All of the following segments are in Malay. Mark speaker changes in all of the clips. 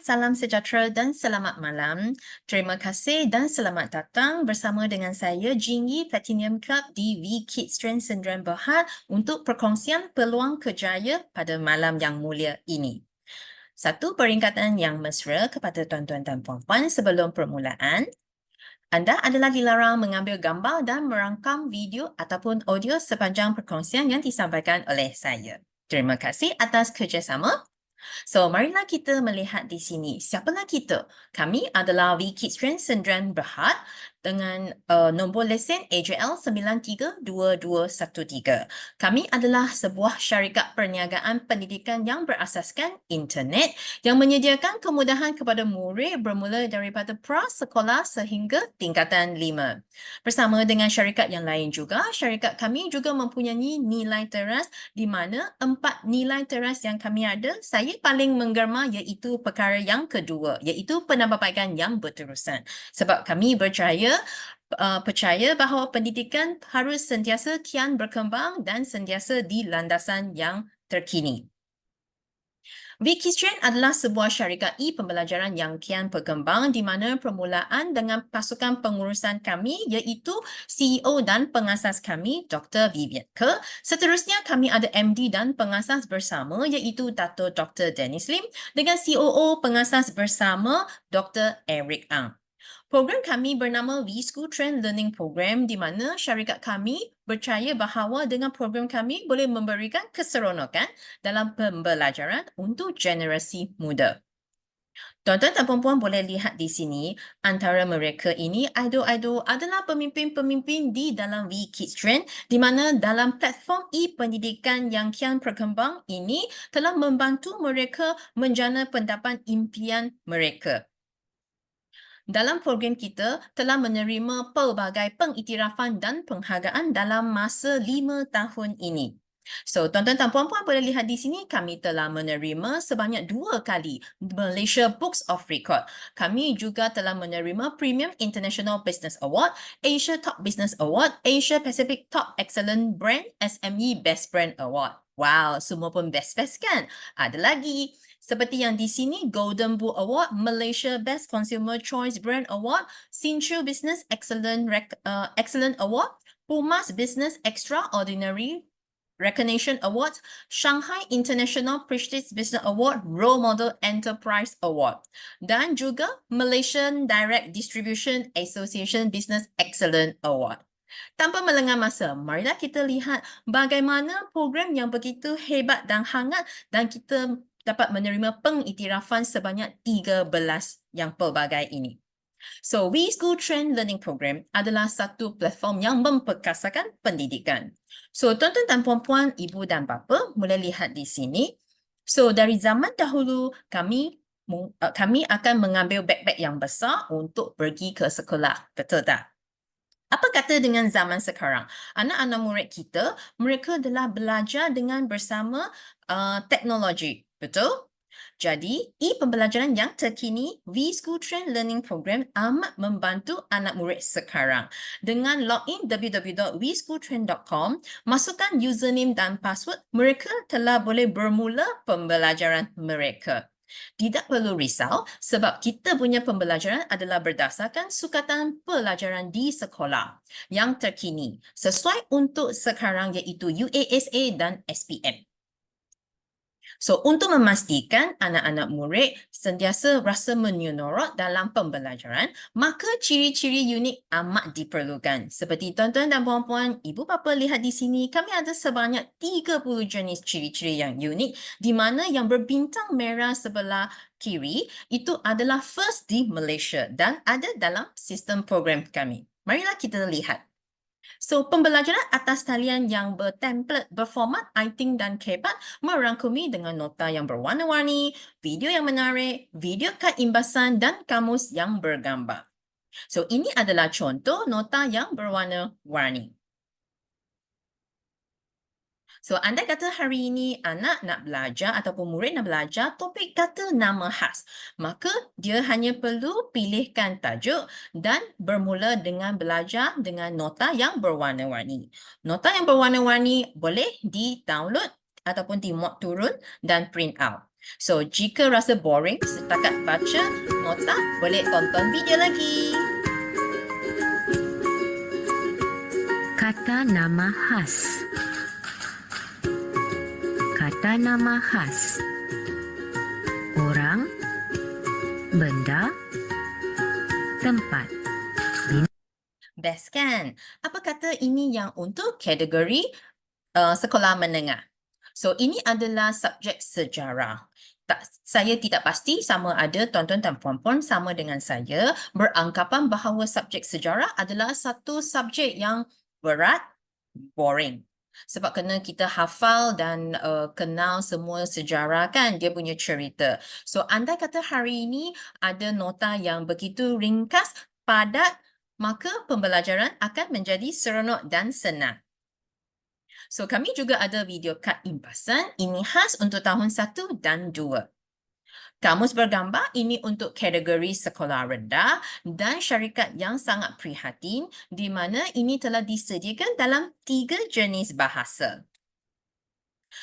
Speaker 1: salam sejahtera dan selamat malam. Terima kasih dan selamat datang bersama dengan saya Jingyi Platinum Club di V-Kids Strength Syndrome Berhad untuk perkongsian peluang kerjaya pada malam yang mulia ini. Satu peringkatan yang mesra kepada tuan-tuan dan puan-puan sebelum permulaan. Anda adalah dilarang mengambil gambar dan merangkam video ataupun audio sepanjang perkongsian yang disampaikan oleh saya. Terima kasih atas kerjasama. So, marilah kita melihat di sini. Siapalah kita? Kami adalah V-Kids Strength Syndrome Berhad dengan nombor lesen AJL 932213. Kami adalah sebuah syarikat perniagaan pendidikan yang berasaskan internet yang menyediakan kemudahan kepada murid bermula daripada prasekolah sehingga tingkatan 5. Bersama dengan syarikat yang lain juga, syarikat kami juga mempunyai nilai teras di mana 4 nilai teras yang kami ada, saya paling menggerma iaitu perkara yang kedua, iaitu penambahbaikan yang berterusan. Sebab kami percaya bahawa pendidikan harus sentiasa kian berkembang dan sentiasa di landasan yang terkini. V-Kids Strength adalah sebuah syarikat e-pembelajaran yang kian berkembang di mana permulaan dengan pasukan pengurusan kami iaitu CEO dan pengasas kami Dr. Vivian Ke. Seterusnya kami ada MD dan pengasas bersama iaitu Dato' Dr. Dennis Lim dengan COO pengasas bersama Dr. Eric Ang. Program kami bernama V-School Trend Learning Program di mana syarikat kami percaya bahawa dengan program kami boleh memberikan keseronokan dalam pembelajaran untuk generasi muda. Tuan-tuan dan puan-puan boleh lihat di sini, antara mereka ini idol-idol adalah pemimpin-pemimpin di dalam V-Kids Trend di mana dalam platform e-pendidikan yang kian berkembang ini telah membantu mereka menjana pendapat impian mereka. Dalam program kita telah menerima pelbagai pengiktirafan dan penghargaan dalam masa 5 tahun ini. So, tuan-tuan dan puan-puan boleh lihat di sini kami telah menerima sebanyak 2 kali Malaysia Books of Record. Kami juga telah menerima Premium International Business Award, Asia Top Business Award, Asia Pacific Top Excellent Brand, SME Best Brand Award. Wow, semua pun best-best kan? Ada lagi. Seperti yang di sini, Golden Boot Award, Malaysia Best Consumer Choice Brand Award, Sinchu Business Excellent Award, Pumas Business Extraordinary Recognition Award, Shanghai International Prestige Business Award, Role Model Enterprise Award, dan juga Malaysian Direct Distribution Association Business Excellent Award. Tanpa melengah masa, marilah kita lihat bagaimana program yang begitu hebat dan hangat dan kita dapat menerima pengiktirafan sebanyak 13 yang pelbagai ini. So, V-School Trend Learning Program adalah satu platform yang memperkasakan pendidikan. So, tuan-tuan dan puan-puan, ibu dan bapa, boleh lihat di sini. So, dari zaman dahulu, kami akan mengambil backpack yang besar untuk pergi ke sekolah. Betul tak? Apa kata dengan zaman sekarang? Anak-anak murid kita, mereka telah belajar dengan bersama teknologi. Betul? Jadi, e-pembelajaran yang terkini, V-School Trend Learning Program amat membantu anak murid sekarang. Dengan login www.vschooltrend.com, masukkan username dan password, mereka telah boleh bermula pembelajaran mereka. Tidak perlu risau sebab kita punya pembelajaran adalah berdasarkan sukatan pelajaran di sekolah yang terkini sesuai untuk sekarang iaitu UASA dan SPM. So, untuk memastikan anak-anak murid sentiasa rasa menyeronok dalam pembelajaran, maka ciri-ciri unik amat diperlukan. Seperti tuan-tuan dan puan-puan, ibu bapa lihat di sini, kami ada sebanyak 30 jenis ciri-ciri yang unik di mana yang berbintang merah sebelah kiri itu adalah first di Malaysia dan ada dalam sistem program kami. Marilah kita lihat. So, pembelajaran atas talian yang bertemplate, berformat iThink dan Kebat merangkumi dengan nota yang berwarna-warni, video yang menarik, video kad imbasan dan kamus yang bergambar. So, ini adalah contoh nota yang berwarna-warni. So, anda kata hari ini anak nak belajar ataupun murid nak belajar topik kata nama khas. Maka dia hanya perlu pilihkan tajuk dan bermula dengan belajar dengan nota yang berwarna-warni. Nota yang berwarna-warni boleh di-download ataupun dimuat turun dan print out. So, jika rasa boring setakat baca nota, boleh tonton video lagi.
Speaker 2: Kata nama khas. Kata nama khas. Orang, benda, tempat.
Speaker 1: Best kan? Apa kata ini yang untuk kategori sekolah menengah? So, ini adalah subjek sejarah. Saya tidak pasti sama ada tuan-tuan dan puan-puan sama dengan saya beranggapan bahawa subjek sejarah adalah satu subjek yang berat, boring. Sebab kena kita hafal dan kenal semua sejarah kan, dia punya cerita. So, andai kata hari ini ada nota yang begitu ringkas, padat, maka pembelajaran akan menjadi seronok dan senang. So, kami juga ada video kad impasan. Ini khas untuk tahun 1 dan 2. Kamus bergambar ini untuk kategori sekolah rendah dan syarikat yang sangat prihatin di mana ini telah disediakan dalam 3 jenis bahasa.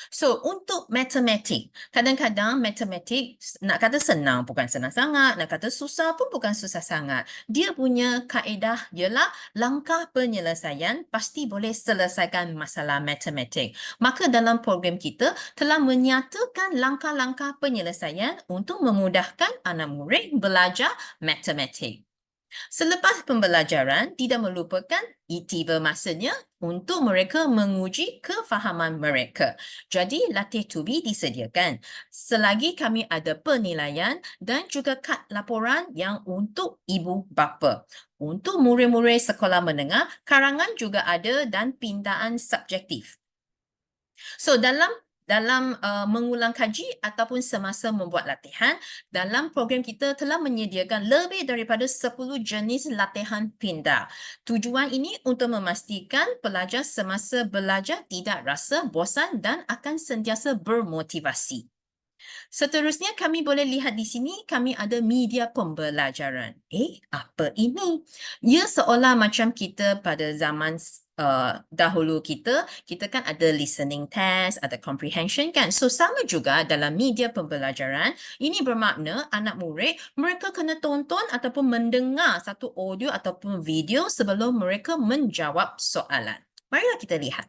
Speaker 1: So, untuk matematik, kadang-kadang matematik nak kata senang bukan senang sangat, nak kata susah pun bukan susah sangat. Dia punya kaedah ialah langkah penyelesaian pasti boleh selesaikan masalah matematik. Maka dalam program kita telah menyatakan langkah-langkah penyelesaian untuk memudahkan anak murid belajar matematik. Selepas pembelajaran, tidak melupakan tiba masanya untuk mereka menguji kefahaman mereka. Jadi, latih tubi disediakan. Selagi kami ada penilaian dan juga kad laporan yang untuk ibu bapa. Untuk murid-murid sekolah menengah, karangan juga ada dan pindaan subjektif. So, dalam mengulang kaji ataupun semasa membuat latihan, dalam program kita telah menyediakan lebih daripada 10 jenis latihan pindah. Tujuan ini untuk memastikan pelajar semasa belajar tidak rasa bosan dan akan sentiasa bermotivasi. Seterusnya kami boleh lihat di sini kami ada media pembelajaran. Apa ini? Ia seolah macam kita pada zaman dahulu kita kan ada listening test, ada comprehension kan. So sama juga dalam media pembelajaran, ini bermakna anak murid mereka kena tonton ataupun mendengar satu audio ataupun video sebelum mereka menjawab soalan. Marilah kita lihat.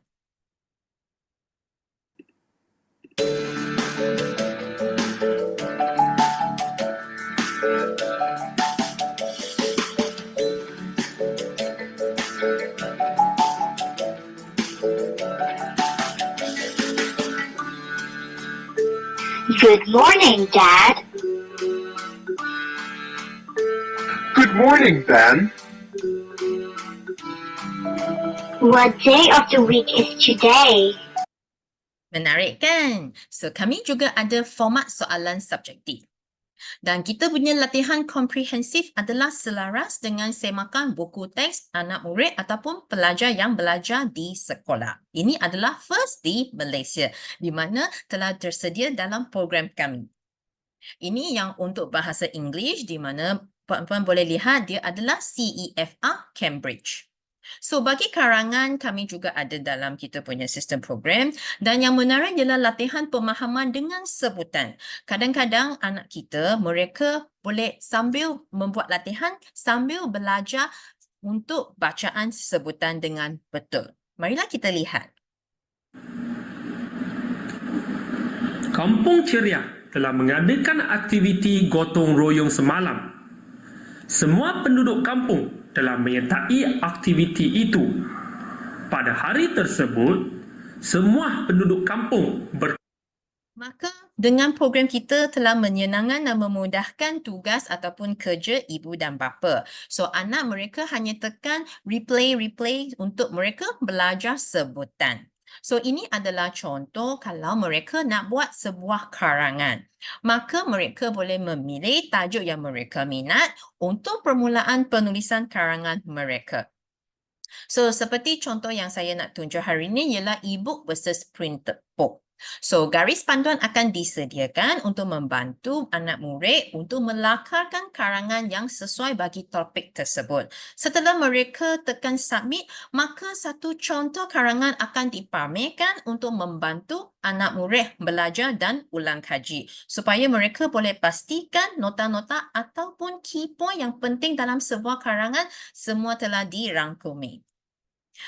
Speaker 3: Good morning, Dad.
Speaker 4: Good morning, Ben.
Speaker 3: What day of the week is today?
Speaker 1: Menarik kan? So, kami juga ada format soalan subjektif. Dan kita punya latihan komprehensif adalah selaras dengan semakan buku teks anak murid ataupun pelajar yang belajar di sekolah. Ini adalah first di Malaysia, di mana telah tersedia dalam program kami. Ini yang untuk bahasa Inggeris, di mana puan-puan boleh lihat dia adalah CEFR Cambridge. So, bagi karangan kami juga ada dalam kita punya sistem program dan yang menarik ialah latihan pemahaman dengan sebutan. Kadang-kadang anak kita, mereka boleh sambil membuat latihan, sambil belajar untuk bacaan sebutan dengan betul. Marilah kita lihat.
Speaker 5: Kampung Ceria telah mengadakan aktiviti gotong royong semalam. Semua penduduk kampung telah menyertai aktiviti itu. Pada hari tersebut, semua penduduk kampung
Speaker 1: Maka dengan program kita telah menyenangkan dan memudahkan tugas ataupun kerja ibu dan bapa. So anak mereka hanya tekan replay untuk mereka belajar sebutan. So ini adalah contoh kalau mereka nak buat sebuah karangan. Maka mereka boleh memilih tajuk yang mereka minat untuk permulaan penulisan karangan mereka. So seperti contoh yang saya nak tunjuk hari ini ialah e-book versus printed book. So, garis panduan akan disediakan untuk membantu anak murid untuk melakarkan karangan yang sesuai bagi topik tersebut. Setelah mereka tekan submit, maka satu contoh karangan akan dipamerkan untuk membantu anak murid belajar dan ulang kaji supaya mereka boleh pastikan nota-nota ataupun key point yang penting dalam sebuah karangan semua telah dirangkumi.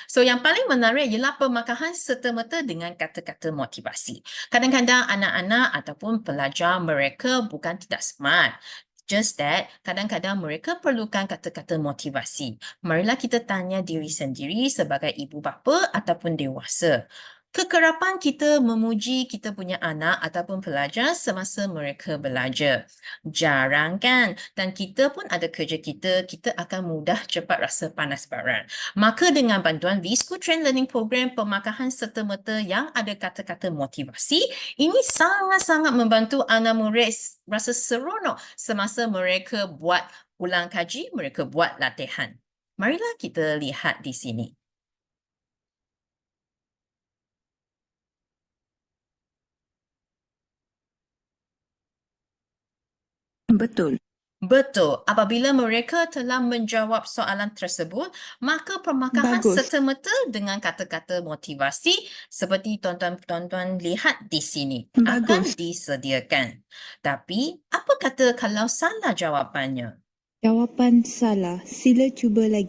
Speaker 1: So, yang paling menarik ialah pemakahan serta-merta dengan kata-kata motivasi. Kadang-kadang anak-anak ataupun pelajar mereka bukan tidak smart. Just that, kadang-kadang mereka perlukan kata-kata motivasi. Marilah kita tanya diri sendiri sebagai ibu bapa ataupun dewasa. Kekerapan kita memuji kita punya anak ataupun pelajar semasa mereka belajar. Jarang kan? Dan kita pun ada kerja kita akan mudah cepat rasa panas baran. Maka dengan bantuan V-School Trend Learning Program pemakahan serta-merta yang ada kata-kata motivasi, ini sangat-sangat membantu anak murid rasa seronok semasa mereka buat ulang kaji, mereka buat latihan. Marilah kita lihat di sini.
Speaker 6: Betul.
Speaker 1: Betul. Apabila mereka telah menjawab soalan tersebut, maka pemakahan
Speaker 6: Bagus.
Speaker 1: serta-merta dengan kata-kata motivasi seperti tuan-tuan lihat di sini akan
Speaker 6: Bagus.
Speaker 1: disediakan. Tapi, apa kata kalau salah jawapannya?
Speaker 6: Jawapan salah. Sila cuba lagi.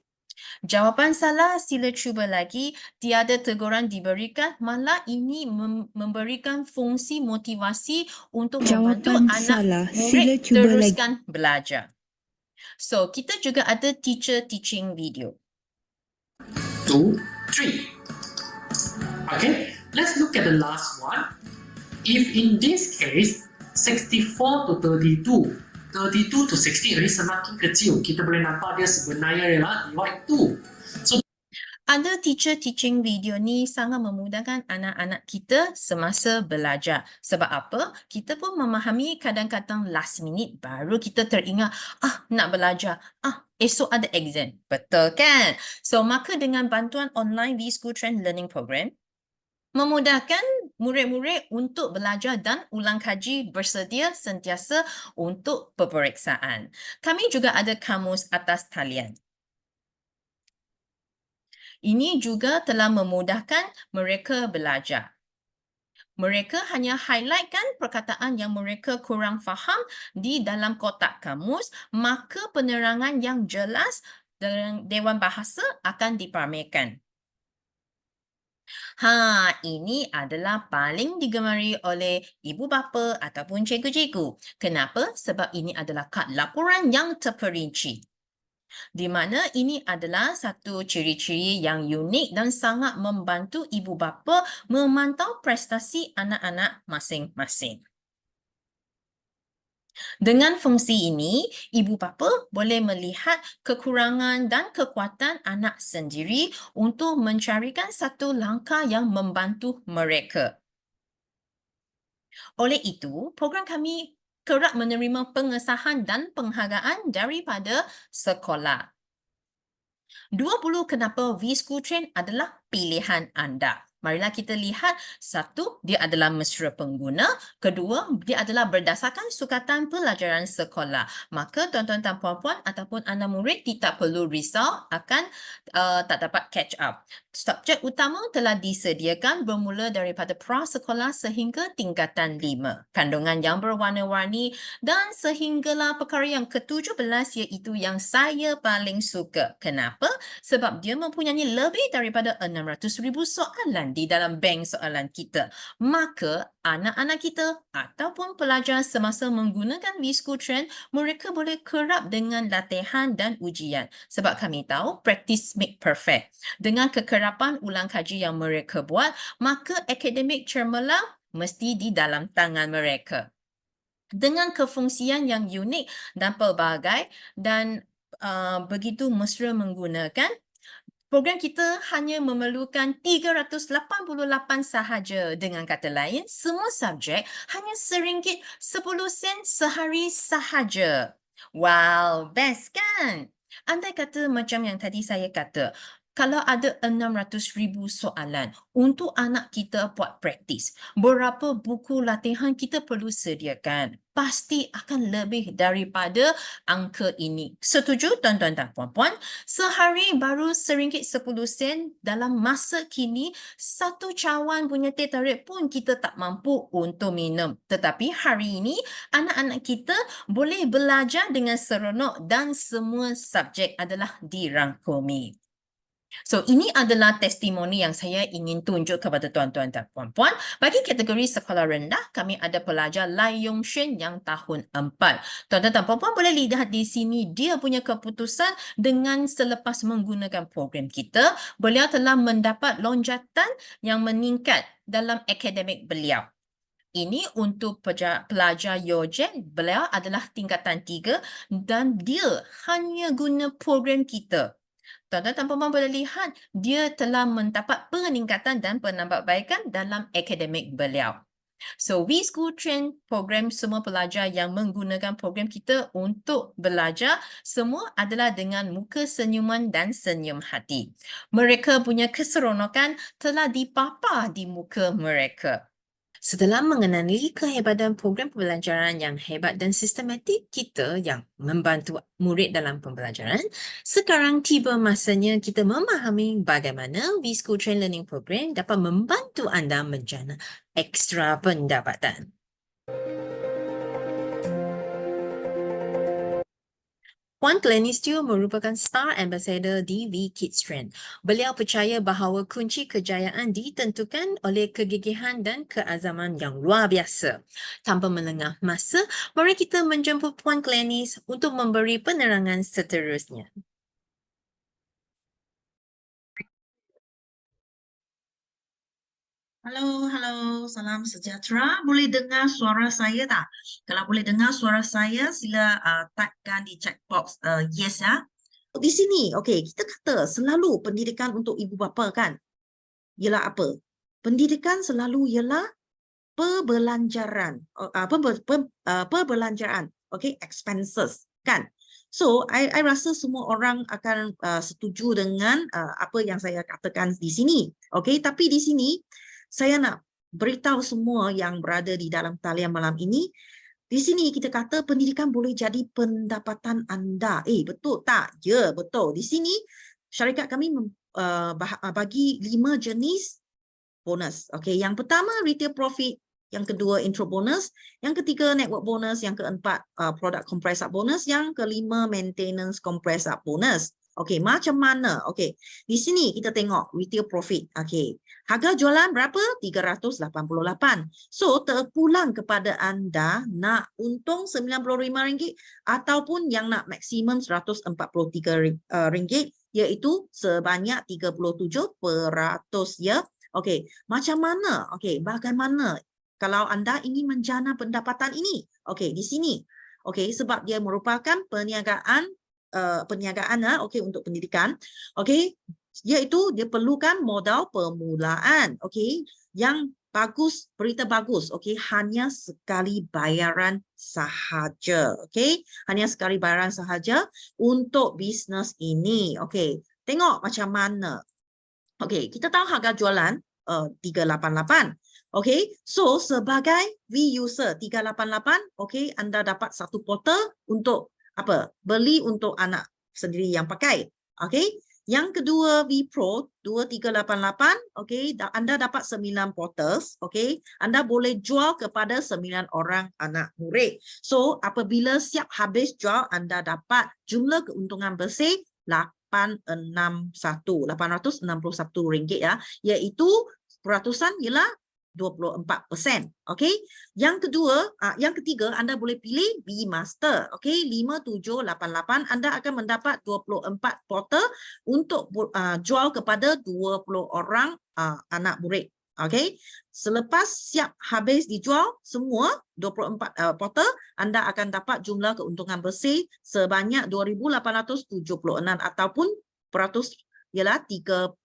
Speaker 1: Jawapan salah, sila cuba lagi. Tiada teguran diberikan, malah ini memberikan fungsi motivasi untuk membantu
Speaker 6: Jawapan
Speaker 1: anak
Speaker 6: salah. Sila
Speaker 1: murid
Speaker 6: cuba lagi.
Speaker 1: teruskan belajar. So, kita juga ada teacher teaching video.
Speaker 7: 2, 3. Okay, let's look at the last one. If in this case, 64 to 32, 32 to 60 ini semakin kecil, kita boleh nampak dia sebenarnya ialah divide 2. So,
Speaker 1: Ada teacher teaching video ni sangat memudahkan anak-anak kita semasa belajar. Sebab apa? Kita pun memahami kadang-kadang last minute baru kita teringat, nak belajar, esok ada exam. Betul kan? So, maka dengan bantuan online V-School Trend Learning Program, memudahkan murid-murid untuk belajar dan ulang kaji bersedia sentiasa untuk peperiksaan. Kami juga ada kamus atas talian. Ini juga telah memudahkan mereka belajar. Mereka hanya highlightkan perkataan yang mereka kurang faham di dalam kotak kamus, maka penerangan yang jelas dengan Dewan Bahasa akan dipamerkan. Ini adalah paling digemari oleh ibu bapa ataupun cikgu-cikgu. Kenapa? Sebab ini adalah kad laporan yang terperinci. Di mana ini adalah satu ciri-ciri yang unik dan sangat membantu ibu bapa memantau prestasi anak-anak masing-masing. Dengan fungsi ini, ibu bapa boleh melihat kekurangan dan kekuatan anak sendiri untuk mencarikan satu langkah yang membantu mereka. Oleh itu, program kami kerap menerima pengesahan dan penghargaan daripada sekolah. 20 kenapa V-School Trend adalah pilihan anda. Marilah kita lihat, satu, dia adalah mesra pengguna. Kedua, dia adalah berdasarkan sukatan pelajaran sekolah. Maka tuan-tuan dan puan-puan ataupun anak murid tidak perlu risau akan tak dapat catch up. Subjek utama telah disediakan bermula daripada prasekolah sehingga tingkatan 5. Kandungan yang berwarna-warni dan sehinggalah perkara yang ke-17 iaitu yang saya paling suka. Kenapa? Sebab dia mempunyai lebih daripada 600,000 soalan di dalam bank soalan kita. Maka anak-anak kita ataupun pelajar semasa menggunakan V-School Trend, mereka boleh kerap dengan latihan dan ujian. Sebab kami tahu practice make perfect. Dengan kekerapan ulang kaji yang mereka buat, maka akademik cemerlang mesti di dalam tangan mereka. Dengan kefungsian yang unik dan pelbagai dan begitu mesra menggunakan, program kita hanya memerlukan 388 sahaja. Dengan kata lain, semua subjek hanya RM1.10 sehari sahaja. Wow, best kan? Andai kata macam yang tadi saya kata, kalau ada 600,000 soalan untuk anak kita buat praktis, berapa buku latihan kita perlu sediakan? Pasti akan lebih daripada angka ini. Setuju tuan-tuan dan puan-puan? Sehari baru RM1.10 dalam masa kini, satu cawan punya teh tarik pun kita tak mampu untuk minum. Tetapi hari ini, anak-anak kita boleh belajar dengan seronok dan semua subjek adalah dirangkumi. So, ini adalah testimoni yang saya ingin tunjuk kepada tuan-tuan dan puan-puan. Bagi kategori sekolah rendah, kami ada pelajar Lai Yong Xuan yang tahun 4. Tuan-tuan dan puan-puan boleh lihat di sini dia punya keputusan dengan selepas menggunakan program kita, beliau telah mendapat lonjatan yang meningkat dalam akademik beliau. Ini untuk pelajar Yojen, beliau adalah tingkatan 3 dan dia hanya guna program kita. Tuan-tuan dan puan-puan boleh lihat, dia telah mendapat peningkatan dan penambahbaikan dalam akademik beliau. So, We School Train program semua pelajar yang menggunakan program kita untuk belajar, semua adalah dengan muka senyuman dan senyum hati. Mereka punya keseronokan telah dipapar di muka mereka. Setelah mengenali kehebatan program pembelajaran yang hebat dan sistematik kita yang membantu murid dalam pembelajaran, sekarang tiba masanya kita memahami bagaimana We School Train Learning Program dapat membantu anda menjana ekstra pendapatan. Puan Glenis Teo merupakan Star Ambassador di WeKids Trend. Beliau percaya bahawa kunci kejayaan ditentukan oleh kegigihan dan keazaman yang luar biasa. Tanpa melengah masa, mari kita menjemput Puan Glenis untuk memberi penerangan seterusnya.
Speaker 8: Halo, salam sejahtera. Boleh dengar suara saya tak? Kalau boleh dengar suara saya, sila typekan di chat box yes ya. Di sini, okey, kita kata selalu pendidikan untuk ibu bapa kan? Ialah apa? Pendidikan selalu ialah perbelanjaran, perbelanjaan, okey, expenses kan? So, I rasa semua orang akan setuju dengan apa yang saya katakan di sini. Okey, tapi di sini saya nak beritahu semua yang berada di dalam talian malam ini, di sini kita kata pendidikan boleh jadi pendapatan anda. Betul tak? Ya, betul. Di sini syarikat kami bagi 5 jenis bonus. Okey, yang pertama retail profit, yang kedua intro bonus, yang ketiga network bonus, yang keempat product compress up bonus, yang kelima maintenance compress up bonus. Okey, macam mana? Okey, di sini kita tengok retail profit. Okey, harga jualan berapa? 388. So, terpulang kepada anda nak untung RM95 ataupun yang nak maksimum RM143, iaitu sebanyak 37% ya. Okey, macam mana? Okey, bagaimana kalau anda ingin menjana pendapatan ini? Okey, di sini. Okey, sebab dia merupakan perniagaan okey, untuk pendidikan. Okey, iaitu dia perlukan modal permulaan. Okey, yang bagus, berita bagus. Okey, hanya sekali bayaran sahaja. Okey, hanya sekali bayaran sahaja untuk bisnes ini. Okey, tengok macam mana. Okey, kita tahu harga jualan 388. Okey, so sebagai V-user 388, okey, anda dapat satu portal untuk apa? Beli untuk anak sendiri yang pakai. Okey. Yang kedua V-Pro 2388, okey, anda dapat 9 portals, okey. Anda boleh jual kepada 9 orang anak murid. So, apabila siap habis jual, anda dapat jumlah keuntungan bersih RM861 ya, iaitu peratusan ialah 24%. Okey. Yang ketiga anda boleh pilih V-Master. Okey, 5788, anda akan mendapat 24 portal untuk jual kepada 20 orang anak murid. Okey. Selepas siap habis dijual semua 24 portal, anda akan dapat jumlah keuntungan bersih sebanyak 2876 ataupun peratus ialah 31%.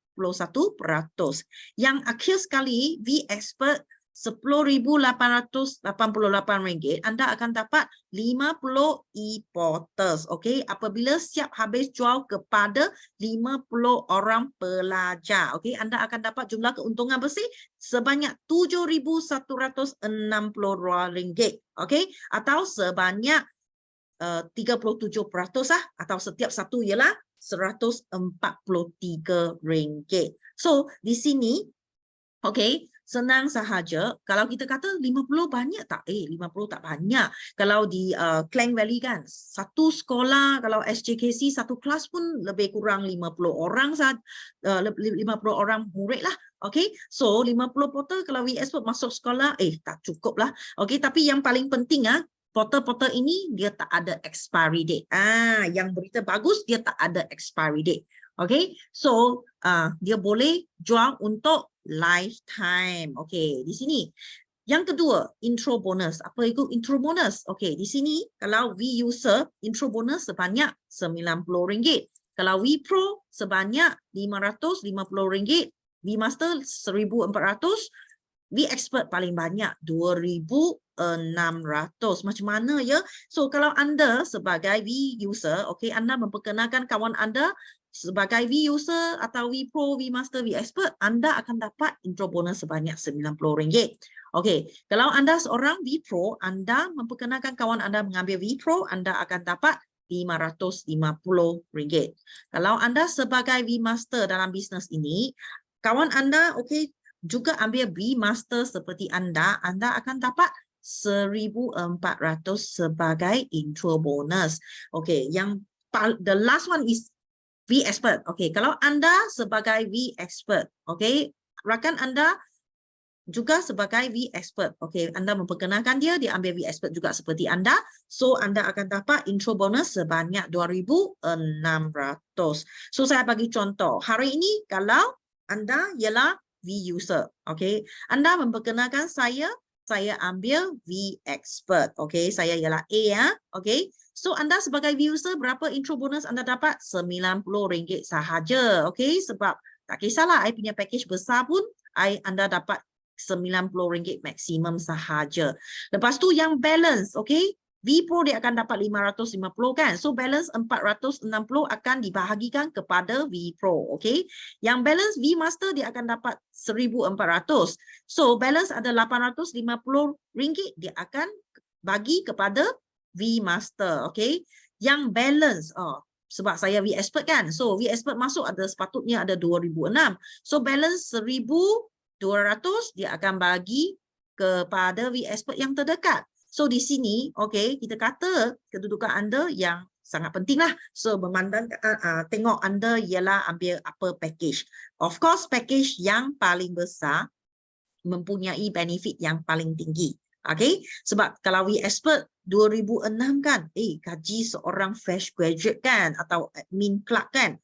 Speaker 8: Yang akhir sekali, V-Expert RM10,888, anda akan dapat 50 e-portals. Okey, apabila siap habis jual kepada 50 orang pelajar. Okey, anda akan dapat jumlah keuntungan bersih sebanyak RM7,162. Okey, atau sebanyak 37% atau setiap satu ialah RM143. So, di sini, okey, senang sahaja. Kalau kita kata 50 banyak tak? 50 tak banyak. Kalau di Klang Valley kan, satu sekolah, kalau SJKC, satu kelas pun lebih kurang 50 orang saja, 50 orang murid lah. Okey, so 50 portal kalau we expert masuk sekolah, tak cukup lah. Okey, tapi yang paling penting portal-portal ini dia tak ada expiry date. Yang berita bagus dia tak ada expiry date. Okay, so dia boleh jual untuk lifetime. Okay, di sini. Yang kedua, intro bonus. Apa itu intro bonus? Okay, di sini kalau V user, intro bonus sebanyak RM90. Kalau V Pro sebanyak RM550. V Master RM1,400. V Expert paling banyak RM2,600. Macam mana ya? So, kalau anda sebagai V user, okay, anda memperkenalkan kawan anda sebagai V user atau V Pro, V Master, V Expert, anda akan dapat intro bonus sebanyak RM90. Okey, kalau anda seorang V Pro, anda memperkenalkan kawan anda mengambil V Pro, anda akan dapat RM550. Kalau anda sebagai V Master dalam bisnes ini, kawan anda okey juga ambil V Master seperti anda akan dapat RM1,400 sebagai intro bonus. Okey, yang the last one is V Expert. Okey, kalau anda sebagai V Expert, okey, rakan anda juga sebagai V Expert. Okey, anda memperkenalkan dia ambil V Expert juga seperti anda. So, anda akan dapat intro bonus sebanyak RM2,600. So, saya bagi contoh. Hari ini kalau anda ialah V user, okey, anda memperkenalkan saya ambil V Expert. Okey, saya ialah A ya. Okey. So, anda sebagai V user, berapa intro bonus anda dapat? RM90 sahaja. Okey, sebab tak kisahlah, I punya package besar pun, anda dapat RM90 maksimum sahaja. Lepas tu yang balance, okey, V Pro dia akan dapat RM550 kan. So, balance RM460 akan dibahagikan kepada V Pro. Okey, yang balance V Master dia akan dapat RM1,400. So, balance ada RM850 dia akan bagi kepada V Master. Okey, yang balance, sebab saya V Expert kan. So, V Expert masuk sepatutnya ada 2,006. So, balance 1,200 dia akan bagi kepada V Expert yang terdekat. So, di sini, okey, kita kata kedudukan anda yang sangat penting lah. So, memandang, tengok anda ialah ambil apa package. Of course, package yang paling besar mempunyai benefit yang paling tinggi. Okey, sebab kalau we expert 2006 kan, gaji seorang fresh graduate kan atau admin clerk kan.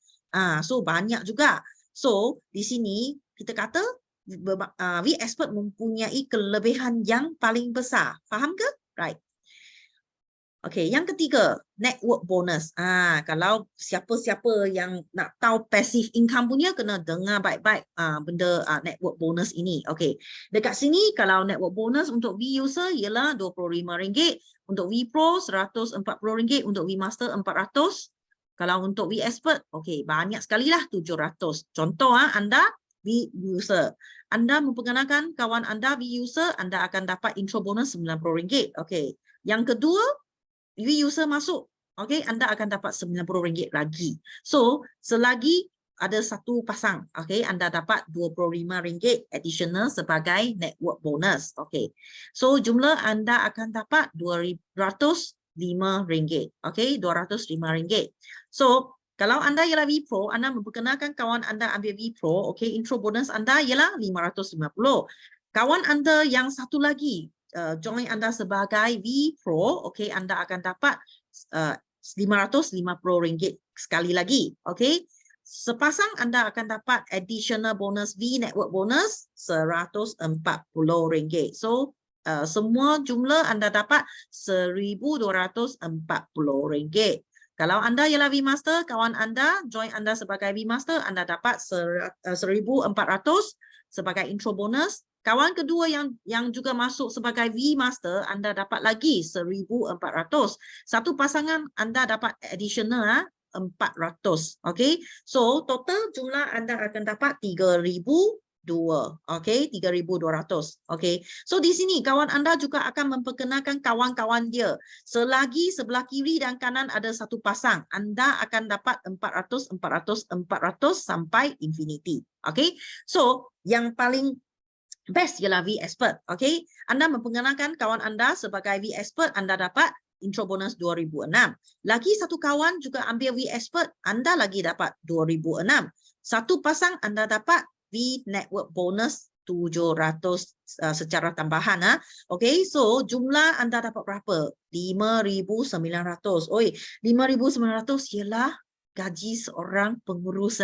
Speaker 8: So banyak juga. So di sini kita kata we expert mempunyai kelebihan yang paling besar. Faham ke? Right. Okey, yang ketiga, network bonus. Kalau siapa-siapa yang nak tahu passive income punya, kena dengar baik-baik benda network bonus ini. Okey, dekat sini kalau network bonus untuk V user ialah RM25, untuk V Pro RM140, untuk V Master RM400. Kalau untuk V Expert, okey, banyak sekali lah RM700. Contoh anda V user, anda memperkenalkan kawan anda V user, anda akan dapat intro bonus RM90. Okey, yang kedua, V user masuk, okey, anda akan dapat RM90 lagi. So, selagi ada satu pasang, okey, anda dapat RM25 additional sebagai network bonus. Okey. So, jumlah anda akan dapat RM205. Okey, RM205. So, kalau anda ialah V Pro, anda memperkenalkan kawan anda ambil V Pro, okey, intro bonus anda ialah RM550. Kawan anda yang satu lagi join anda sebagai V Pro, okey, anda akan dapat RM550 sekali lagi. Okey, sepasang anda akan dapat additional bonus V network bonus RM140. So, semua jumlah anda dapat RM1,240. Kalau anda ialah V Master, kawan anda join anda sebagai V Master, anda dapat RM1,400 sebagai intro bonus. Kawan kedua yang juga masuk sebagai V Master, anda dapat lagi 1,400. Satu pasangan anda dapat additional 400. Okay, so total jumlah anda akan dapat 3,200. Okay, 3,200. Okay, so di sini kawan anda juga akan memperkenalkan kawan-kawan dia. Selagi sebelah kiri dan kanan ada satu pasang, anda akan dapat 400, 400, 400 sampai infinity. Okay, so yang paling best ialah V Expert. Okay, anda memperkenalkan kawan anda sebagai V Expert, anda dapat intro bonus 2,006. Lagi satu kawan juga ambil V Expert, anda lagi dapat 2,006. Satu pasang anda dapat V Network bonus 700 secara tambahan. Okay, so jumlah anda dapat berapa? 5,900. Oi, 5,900 ialah gaji seorang pengurus.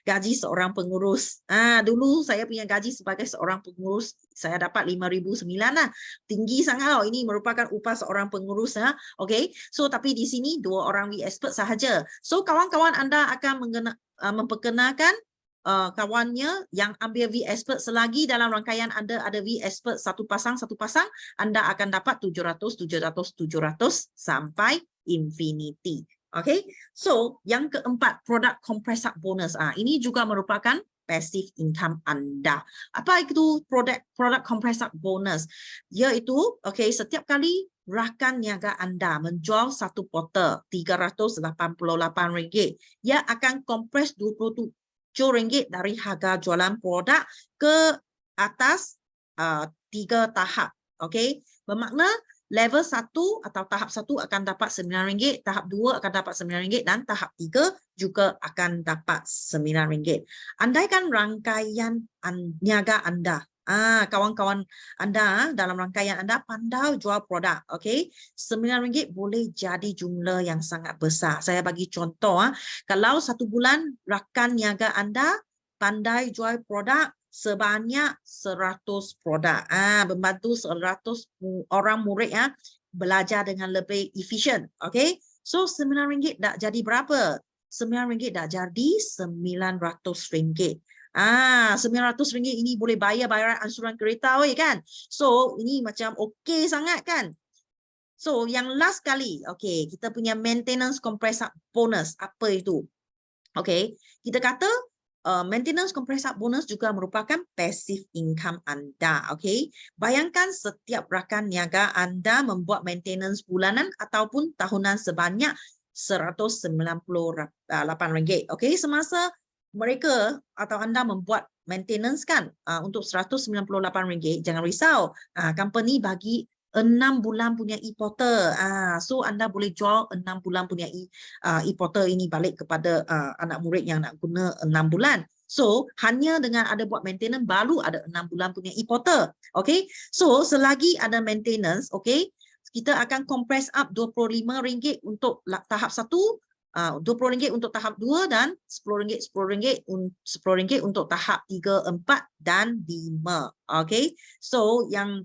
Speaker 8: Gaji seorang pengurus. Dulu saya punya gaji sebagai seorang pengurus, saya dapat 5,900 lah. Tinggi sangat tau. Ini merupakan upah seorang pengurus. Okay, so tapi di sini 2 orang V Expert sahaja. So kawan-kawan anda akan memperkenalkan kawannya yang ambil V Expert. Selagi dalam rangkaian anda ada V Expert satu pasang, anda akan dapat 700, 700, 700 sampai infinity. Okay, so yang keempat, product compressed bonus. Ini juga merupakan passive income anda. Apa itu product compressed bonus? Iaitu, okay, setiap kali rakan niaga anda menjual satu portal RM388, ia akan kompres RM27 dari harga jualan produk ke atas 3 tahap. Okay, bermakna level 1 atau tahap 1 akan dapat RM9, tahap 2 akan dapat RM9 dan tahap 3 juga akan dapat RM9. Andaikan rangkaian niaga anda, kawan-kawan anda dalam rangkaian anda pandai jual produk, okay, RM9 boleh jadi jumlah yang sangat besar. Saya bagi contoh, kalau satu bulan rakan niaga anda pandai jual produk sebanyak 100 produk. Membantu 100 orang murid belajar dengan lebih efisien. Okay, so RM9 dah jadi berapa? RM9 dah jadi RM900. RM900 ini boleh bayar bayaran ansuran kereta, kan? So ini macam okey sangat, kan? So yang last kali, okay, kita punya maintenance compressed bonus. Apa itu? Okay, kita kata maintenance compressed bonus juga merupakan passive income anda. Okay, bayangkan setiap rakan niaga anda membuat maintenance bulanan ataupun tahunan sebanyak RM198. Okay, semasa mereka atau anda membuat maintenance kan untuk RM198, jangan risau, company bagi 6 bulan punya e-portal. So anda boleh jual 6 bulan punya e-portal ini balik kepada anak murid yang nak guna 6 bulan. So hanya dengan ada buat maintenance baru ada 6 bulan punya e-portal. Okay, so selagi ada maintenance, okay, kita akan compress up RM25 untuk tahap 1, RM20 untuk tahap 2 dan RM10 untuk tahap 3, 4 dan 5. Okay, so yang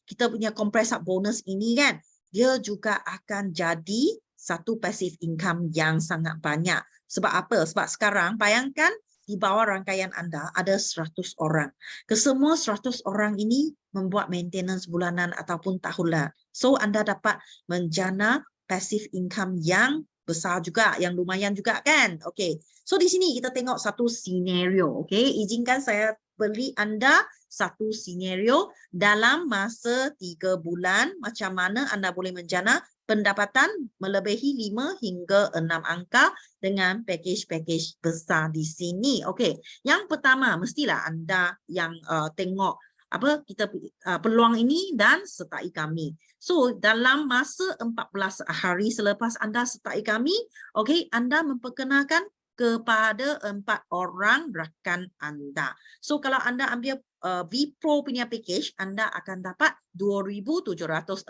Speaker 8: kita punya compressed bonus ini kan, dia juga akan jadi satu passive income yang sangat banyak. Sebab apa? Sebab sekarang bayangkan di bawah rangkaian anda ada 100 orang. Kesemua 100 orang ini membuat maintenance bulanan ataupun tahunan. So anda dapat menjana passive income yang besar juga, yang lumayan juga, kan? Okay, so di sini kita tengok satu scenario. Okay, izinkan saya beri anda satu scenario dalam masa 3 bulan, macam mana anda boleh menjana pendapatan melebihi 5 hingga 6 angka dengan package-package besar di sini. Okey, yang pertama mestilah anda yang tengok apa kita peluang ini dan sertai kami. So dalam masa 14 hari selepas anda sertai kami, okey, anda memperkenalkan kepada 4 orang rakan anda. So kalau anda ambil V Pro punya package, anda akan dapat 2,704.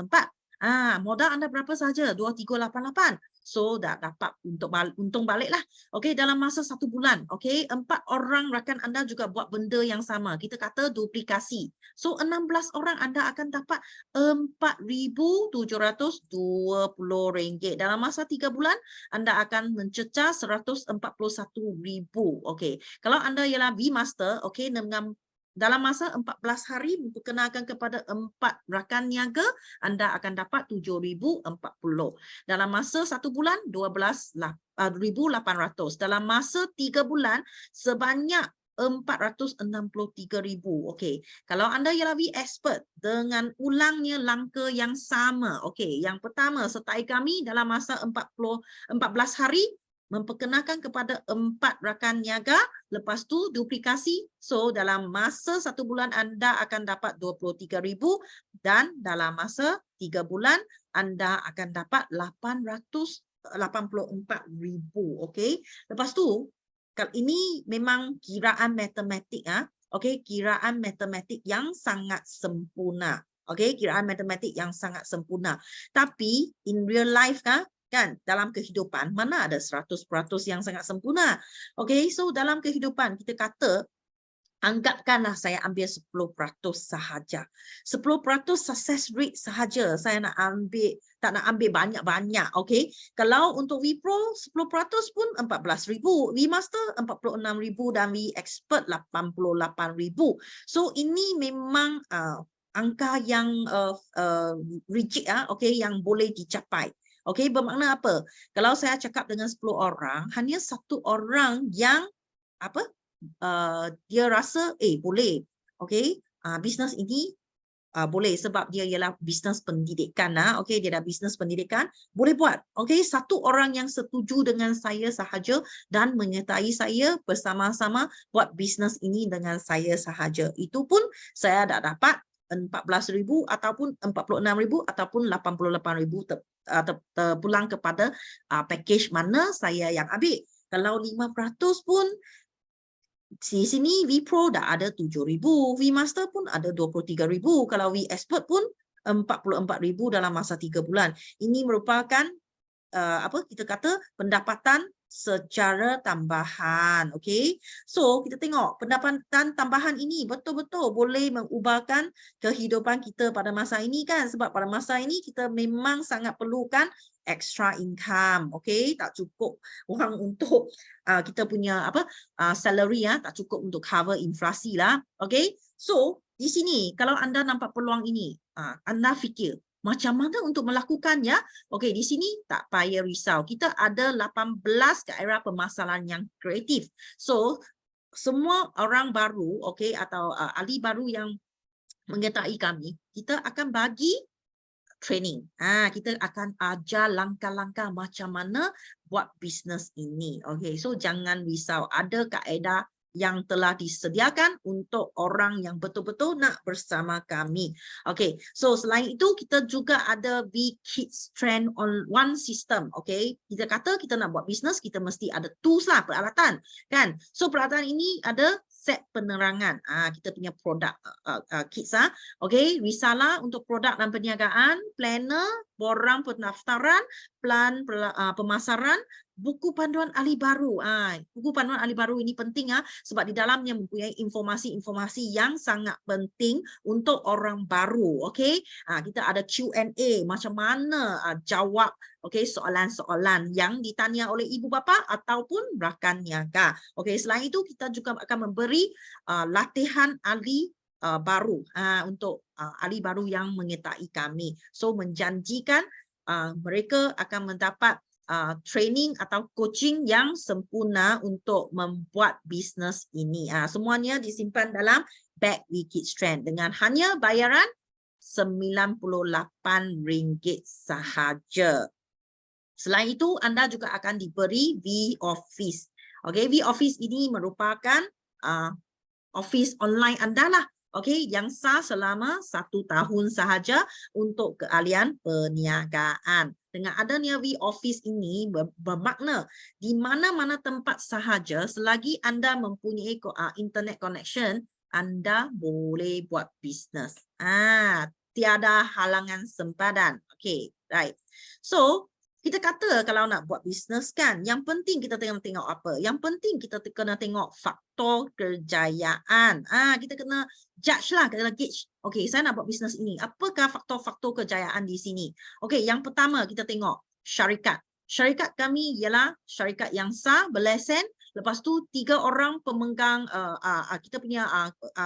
Speaker 8: Modal anda berapa saja? 2388. So dah dapat untung balik lah. Okey, dalam masa 1 bulan. Okey, 4 orang rakan anda juga buat benda yang sama. Kita kata duplikasi. So 16 orang anda akan dapat RM4,720. Dalam masa 3 bulan anda akan mencecah RM141,000. Okey, kalau anda ialah V-Master, okey, dalam masa 14 hari memperkenalkan kepada 4 rakan niaga, anda akan dapat 7,040. Dalam masa 1 bulan 12,800. Dalam masa 3 bulan sebanyak 463,000. Okey, kalau anda ialah V-Expert dengan ulangnya langkah yang sama. Okey, yang pertama sertai kami dalam masa 14 hari memperkenalkan kepada 4 rakan niaga, lepas tu duplikasi. So dalam masa 1 bulan anda akan dapat 23,000 dan dalam masa 3 bulan anda akan dapat 884,000. Okey. Lepas tu ini memang kiraan matematik Okey, kiraan matematik yang sangat sempurna. Okey, kiraan matematik yang sangat sempurna. Tapi in real life kan dalam kehidupan mana ada 100% yang sangat sempurna. Okey, so dalam kehidupan kita kata anggapkanlah saya ambil 10% sahaja. 10% success rate sahaja saya tak nak ambil banyak-banyak. Okey, kalau untuk V-Pro 10% pun 14,000, V-Master 46,000 dan V-Expert 88,000. So ini memang angka yang rigid okey, yang boleh dicapai. Okey, bermakna apa? Kalau saya cakap dengan 10 orang, hanya 1 orang yang dia rasa boleh. Okey, bisnes ini boleh sebab dia ialah bisnes pendidikan. Okey, dia dah bisnes pendidikan, boleh buat. Okey, 1 orang yang setuju dengan saya sahaja dan menyertai saya bersama-sama buat bisnes ini dengan saya sahaja. Itu pun saya dah dapat 14,000 ataupun 46,000 ataupun 88,000 terpulang kepada package mana saya yang ambil. Kalau 5% pun di sini V-Pro dah ada 7,000, V-Master pun ada 23,000, kalau V-Expert pun 44,000 dalam masa 3 bulan. Ini merupakan kita kata pendapatan secara tambahan. Okey, so kita tengok pendapatan tambahan ini betul-betul boleh mengubahkan kehidupan kita pada masa ini kan, sebab pada masa ini kita memang sangat perlukan extra income. Okey, tak cukup orang untuk kita punya salary tak cukup untuk cover inflasi lah. Okey, so di sini kalau anda nampak peluang ini, anda fikir macam mana untuk melakukannya? Okey, di sini tak payah risau. Kita ada 18 daerah pemasaran yang kreatif. So, semua orang baru, okey, atau ahli baru yang menyertai kami, kita akan bagi training. Kita akan ajar langkah-langkah macam mana buat bisnes ini. Okey, so jangan risau. Ada kaedah yang telah disediakan untuk orang yang betul-betul nak bersama kami. Okey, so selain itu kita juga ada V-Kidstrand on one system. Okey, kita kata kita nak buat bisnes, kita mesti ada tools lah, peralatan kan. So peralatan ini ada set penerangan. Kita punya produk kits Okey, risalah untuk produk dan perniagaan, planner, borang pendaftaran, plan pemasaran, buku panduan ahli baru. Buku panduan ahli baru ini penting sebab di dalamnya mempunyai informasi-informasi yang sangat penting untuk orang baru. Okey, kita ada Q&A, macam mana jawab soalan-soalan yang ditanya oleh ibu bapa ataupun rakan niaga. Okey, selain itu kita juga akan memberi latihan ahli baru untuk ahli baru yang menyertai kami. So menjanjikan mereka akan mendapat training atau coaching yang sempurna untuk membuat bisnes ini. Semuanya disimpan dalam beg V-Kidstrand dengan hanya bayaran RM98 sahaja. Selain itu, anda juga akan diberi V-Office. Okey, V-Office ini merupakan office online anda lah. Okey, yang sah selama 1 tahun sahaja untuk keahlian perniagaan. Dengan adanya V-Office ini bermakna di mana-mana tempat sahaja selagi anda mempunyai internet connection, anda boleh buat bisnes. Tiada halangan sempadan. Okay, right. So, kita kata kalau nak buat bisnes kan, yang penting kita tengok apa? Yang penting kita kena tengok faktor kejayaan. Kita kena judge lah, kena gauge. Okay, saya nak buat bisnes ini. Apakah faktor-faktor kejayaan di sini? Okay, yang pertama kita tengok syarikat. Syarikat kami ialah syarikat yang sah, berlesen. Lepas tu 3 orang pemegang kita punya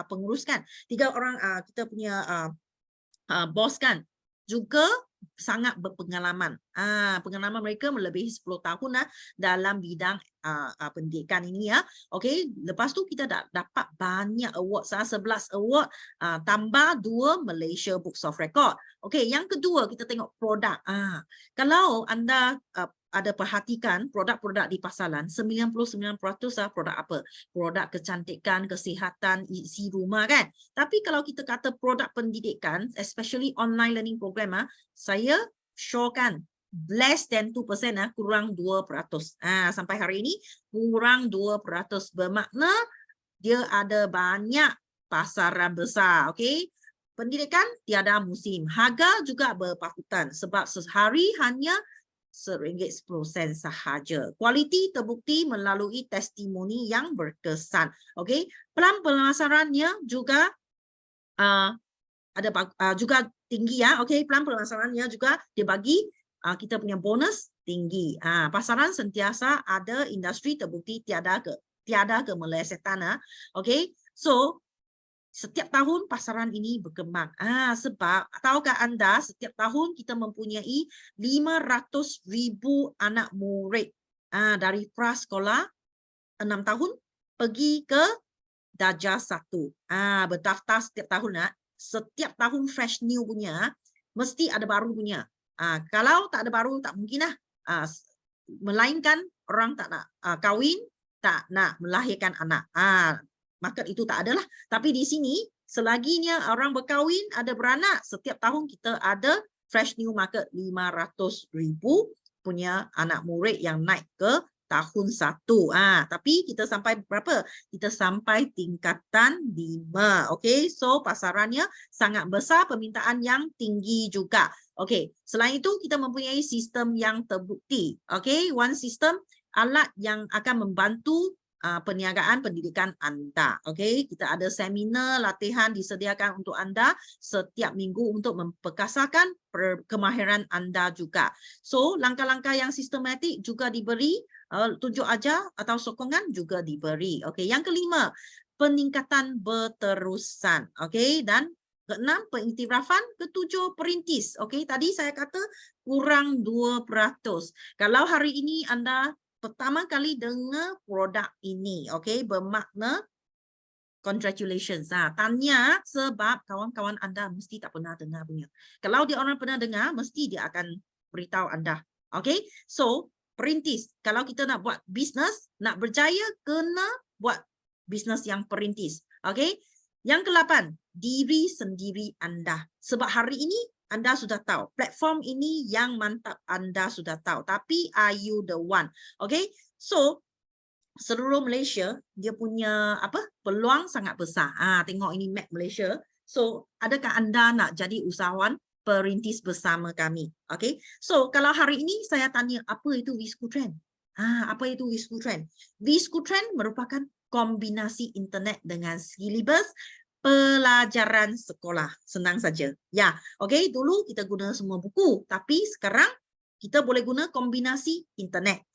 Speaker 8: pengurus kan. 3 orang kita punya bos kan. Juga sangat berpengalaman. Pengalaman mereka melebihi 10 tahun dalam bidang pendidikan ini ya. Okey, lepas tu kita dapat banyak award, 11 award tambah 2 Malaysia Books of Record. Okey, yang kedua kita tengok produk. Kalau anda ada perhatikan produk-produk di pasaran, 99% produk apa? Produk kecantikan, kesihatan, isi rumah kan. Tapi kalau kita kata produk pendidikan, especially online learning program, saya showkan less than 2%, kurang 2%. Sampai hari ini kurang 2%. Bermakna dia ada banyak pasaran besar. Okey. Pendidikan tiada musim. Harga juga berpatutan sebab sehari hanya RM1.10 sahaja. Kualiti terbukti melalui testimoni yang berkesan. Okey, pelan pemasarannya juga ada juga tinggi ya. Okey, pelan pemasarannya juga dia bagi kita punya bonus tinggi. Pasaran sentiasa ada, industri terbukti tiada kemelesetan. Okey, so setiap tahun pasaran ini berkembang. Sebab tahukah anda setiap tahun kita mempunyai 500,000 anak murid dari prasekolah 6 tahun pergi ke darjah 1. Berdaftar setiap tahun. Setiap tahun fresh new punya, mesti ada baru punya. Kalau tak ada baru tak mungkin lah. Melainkan orang tak nak kahwin, tak nak melahirkan anak. Maka itu tak adalah. Tapi di sini selaginya orang berkahwin, ada beranak, setiap tahun kita ada fresh new market 500,000 punya anak murid yang naik ke tahun 1. Tapi kita sampai berapa? Kita sampai tingkatan 5. Okey, so pasarannya sangat besar, permintaan yang tinggi juga. Okey, selain itu kita mempunyai sistem yang terbukti. Okey, one system, alat yang akan membantu perniagaan pendidikan anda. Okey, kita ada seminar, latihan disediakan untuk anda setiap minggu untuk memperkasakan kemahiran anda juga. So, langkah-langkah yang sistematik juga diberi, tunjuk ajar atau sokongan juga diberi. Okey, yang kelima, peningkatan berterusan. Okey, dan keenam, pengiktirafan. Ketujuh, perintis. Okey, tadi saya kata kurang 2%. Kalau hari ini anda pertama kali dengar produk ini, okey, bermakna congratulations. Tanya sebab kawan-kawan anda mesti tak pernah dengar punya. Kalau dia orang pernah dengar, mesti dia akan beritahu anda. Okey, so perintis. Kalau kita nak buat bisnes, nak berjaya, kena buat bisnes yang perintis. Okey, yang ke-8, diri sendiri anda. Sebab hari ini anda sudah tahu, platform ini yang mantap anda sudah tahu. Tapi are you the one? Okay, so seluruh Malaysia dia punya peluang sangat besar. Tengok ini map Malaysia. So adakah anda nak jadi usahawan perintis bersama kami? Okay, so kalau hari ini saya tanya apa itu WeSchoolTrend? Apa itu WeSchoolTrend? WeSchoolTrend merupakan kombinasi internet dengan silibus pelajaran sekolah. Senang saja. Ya, okey, dulu kita guna semua buku, tapi sekarang kita boleh guna kombinasi internet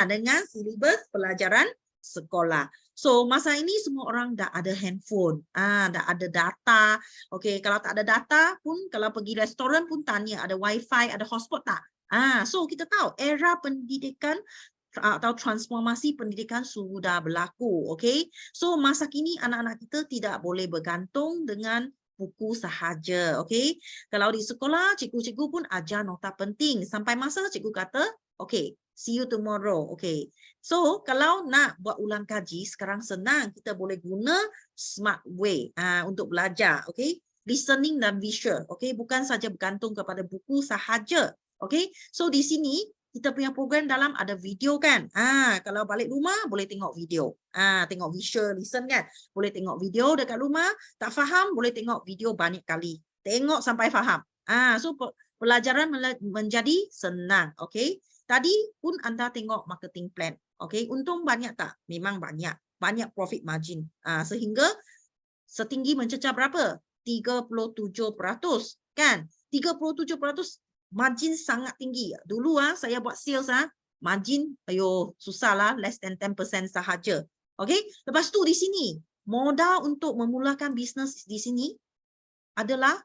Speaker 8: dengan silibus pelajaran sekolah. So, masa ini semua orang dah ada handphone, dah ada data. Okey, kalau tak ada data pun, kalau pergi restoran pun tanya ada wifi, ada hotspot tak? So kita tahu era pendidikan atau transformasi pendidikan sudah berlaku. Okey, so masa kini anak-anak kita tidak boleh bergantung dengan buku sahaja. Okey, kalau di sekolah cikgu-cikgu pun ajar nota penting sampai masa cikgu kata okey, see you tomorrow. Okey, so kalau nak buat ulang kaji sekarang senang, kita boleh guna smart way untuk belajar. Okey, listening dan visual. Okey, bukan saja bergantung kepada buku sahaja. Okey, so di sini kita punya program dalam ada video kan. Kalau balik rumah boleh tengok video. Tengok visual, listen kan. Boleh tengok video dekat rumah. Tak faham boleh tengok video banyak kali. Tengok sampai faham. So pelajaran menjadi senang. Okey. Tadi pun anda tengok marketing plan. Okey, untung banyak tak? Memang banyak. Banyak profit margin. Sehingga setinggi mencecah berapa? 37%, kan? 37% margin sangat tinggi. Dulu saya buat sales margin ayo susahlah, less than 10% sahaja. Okey? Lepas tu di sini modal untuk memulakan bisnes di sini adalah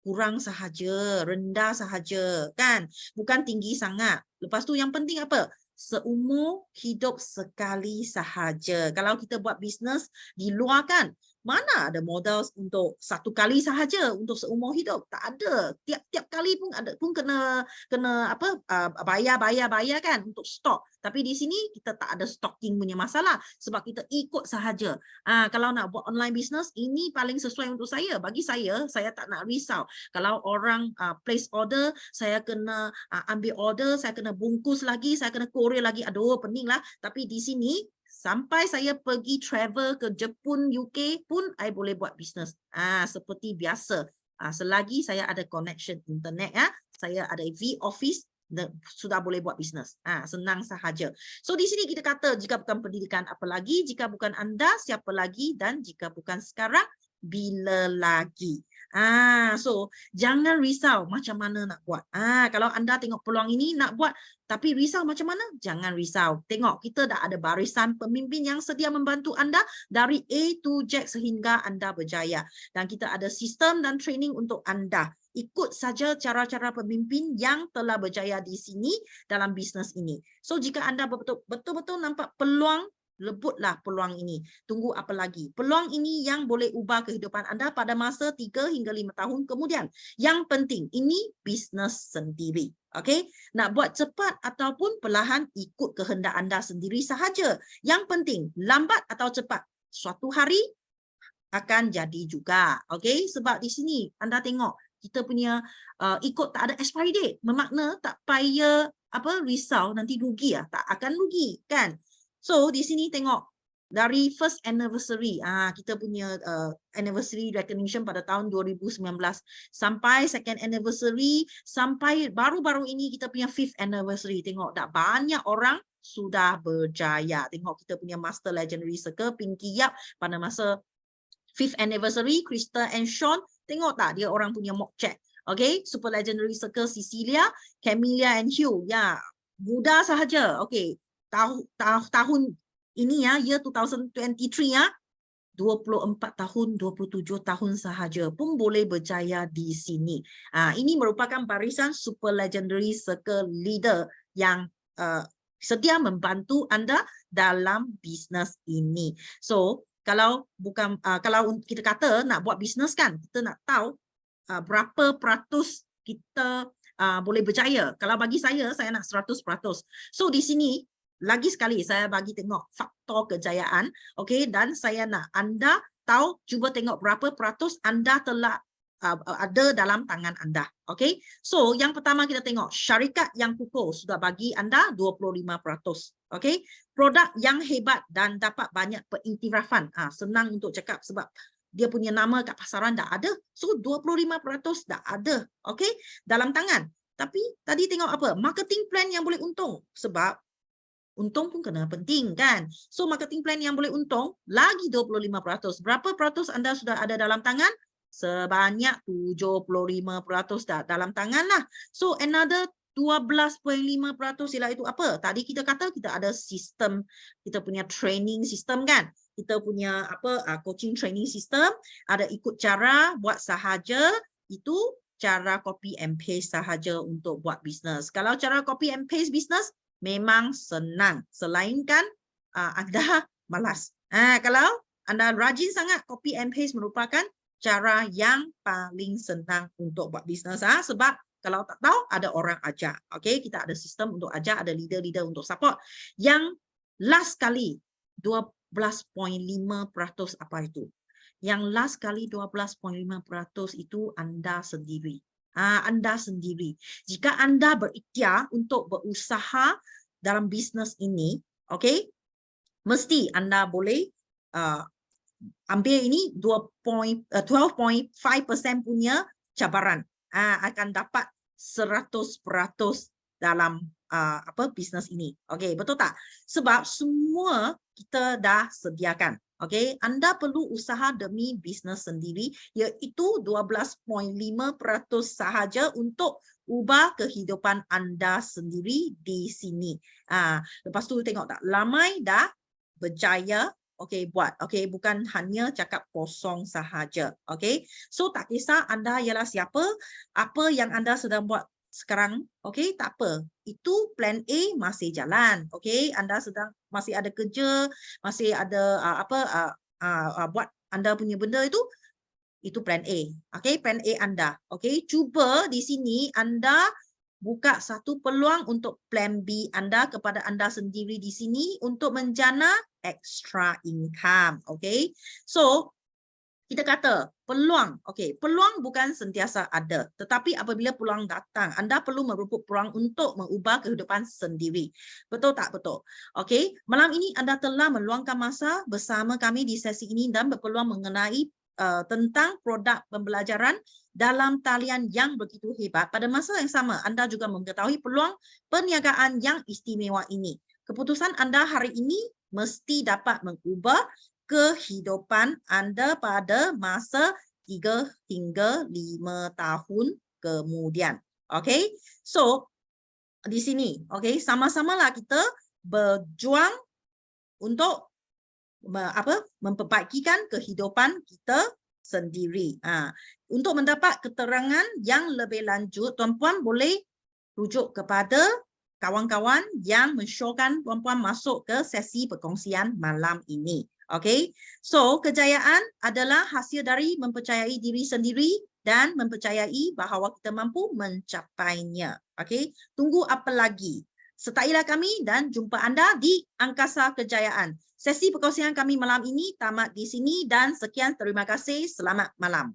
Speaker 8: kurang sahaja, rendah sahaja, kan? Bukan tinggi sangat. Lepas tu yang penting apa? Seumur hidup sekali sahaja. Kalau kita buat bisnes di luar kan, mana ada modal untuk satu kali sahaja untuk seumur hidup? Tak ada. Tiap-tiap kali pun ada pun kena apa bayar kan untuk stok. Tapi di sini kita tak ada stocking punya masalah sebab kita ikut sahaja. Kalau nak buat online business ini paling sesuai untuk saya. Bagi saya tak nak risau. Kalau orang place order, saya kena ambil order, saya kena bungkus lagi, saya kena courier lagi. Aduh, peninglah. Tapi di sini sampai saya pergi travel ke Jepun, UK pun I boleh buat bisnes. Seperti biasa. Selagi saya ada connection internet, saya ada V-Office, sudah boleh buat bisnes. Senang sahaja. So di sini kita kata jika bukan pendidikan apa lagi, jika bukan anda siapa lagi, dan jika bukan sekarang bila lagi. So jangan risau macam mana nak buat. Kalau anda tengok peluang ini nak buat tapi risau macam mana? Jangan risau. Tengok kita dah ada barisan pemimpin yang sedia membantu anda dari A to Z sehingga anda berjaya. Dan kita ada sistem dan training untuk anda. Ikut saja cara-cara pemimpin yang telah berjaya di sini dalam bisnes ini. So jika anda betul-betul nampak peluang, lebutlah peluang ini. Tunggu apa lagi? Peluang ini yang boleh ubah kehidupan anda pada masa 3 hingga 5 tahun kemudian. Yang penting, ini bisnes sendiri. Okey? Nak buat cepat ataupun perlahan, ikut kehendak anda sendiri sahaja. Yang penting, lambat atau cepat, suatu hari akan jadi juga. Okey? Sebab di sini anda tengok, kita punya ikut tak ada expiry date. Bermakna tak payah risau nanti rugi tak akan rugi, kan? So di sini tengok dari first anniversary, kita punya anniversary recognition pada tahun 2019 sampai second anniversary, sampai baru-baru ini kita punya fifth anniversary. Tengok dah banyak orang sudah berjaya. Tengok kita punya Master Legendary Circle, Pinky Yap pada masa fifth anniversary, Krista and Sean, tengok tak dia orang punya mock check. Okay, Super Legendary Circle, Cecilia, Camelia and Hugh. Ya, mudah sahaja. Okay. Tahun ini year 2023 24 tahun, 27 tahun sahaja pun boleh berjaya di sini. Ini merupakan barisan Super Legendary Circle leader yang sedia membantu anda dalam bisnes ini. So, kalau kita kata nak buat bisnes kan, kita nak tahu berapa peratus kita boleh berjaya. Kalau bagi saya nak 100%. So, di sini lagi sekali saya bagi tengok faktor kejayaan, okey, dan saya nak anda tahu, cuba tengok berapa peratus anda telah ada dalam tangan anda, okey. So yang pertama kita tengok syarikat yang kukuh sudah bagi anda 25%, okey. Produk yang hebat dan dapat banyak pengiktirafan, senang untuk cakap sebab dia punya nama kat pasaran dah ada, so 25% dah ada, okey, dalam tangan. Tapi tadi tengok apa? Marketing plan yang boleh untung, sebab untung pun kena penting, kan? So, marketing plan yang boleh untung, lagi 25%. Berapa peratus anda sudah ada dalam tangan? Sebanyak 75% dah dalam tangan lah. So, another 12.5% ialah itu apa? Tadi kita kata kita ada sistem, kita punya training system, kan? Kita punya coaching training system, ada ikut cara buat sahaja, itu cara copy and paste sahaja untuk buat bisnes. Kalau cara copy and paste bisnes, memang senang, selainkan anda malas. Kalau anda rajin sangat, copy and paste merupakan cara yang paling senang untuk buat bisnes. Sebab kalau tak tahu, ada orang ajar. Okay? Kita ada sistem untuk ajar, ada leader-leader untuk support. Yang last kali, 12.5% apa itu? Yang last kali 12.5% itu anda sendiri. Anda sendiri. Jika anda berikhtiar untuk berusaha dalam bisnes ini, okay, mesti anda boleh ambil ini 12.5% punya cabaran. Akan dapat 100% dalam bisnes ini. Okey, betul tak? Sebab semua kita dah sediakan. Okey, anda perlu usaha demi bisnes sendiri, iaitu 12.5% sahaja untuk ubah kehidupan anda sendiri di sini. Lepas tu tengok tak, ramai dah berjaya buat. Bukan hanya cakap kosong sahaja. So tak kisah anda ialah siapa, apa yang anda sedang buat sekarang, tak apa. Itu plan A masih jalan. Anda sedang masih ada kerja, masih ada buat anda punya benda itu plan A. Plan A anda. Cuba di sini anda buka satu peluang untuk plan B anda kepada anda sendiri di sini untuk menjana extra income. So kita kata peluang, peluang bukan sentiasa ada, tetapi apabila peluang datang, anda perlu merebut peluang untuk mengubah kehidupan sendiri. Betul tak? Betul. Malam ini anda telah meluangkan masa bersama kami di sesi ini dan berpeluang mengenai tentang produk pembelajaran dalam talian yang begitu hebat. Pada masa yang sama, anda juga mengetahui peluang perniagaan yang istimewa ini. Keputusan anda hari ini mesti dapat mengubah kehidupan anda pada masa 3 hingga 5 tahun kemudian. So di sini, sama-samalah kita berjuang untuk memperbaikikan kehidupan kita sendiri. Untuk mendapat keterangan yang lebih lanjut, tuan-puan boleh rujuk kepada kawan-kawan yang mensyorkan tuan-puan masuk ke sesi perkongsian malam ini. So kejayaan adalah hasil dari mempercayai diri sendiri dan mempercayai bahawa kita mampu mencapainya. Tunggu apa lagi? Sertailah kami dan jumpa anda di Angkasa Kejayaan. Sesi perkongsian kami malam ini tamat di sini dan sekian, terima kasih. Selamat malam.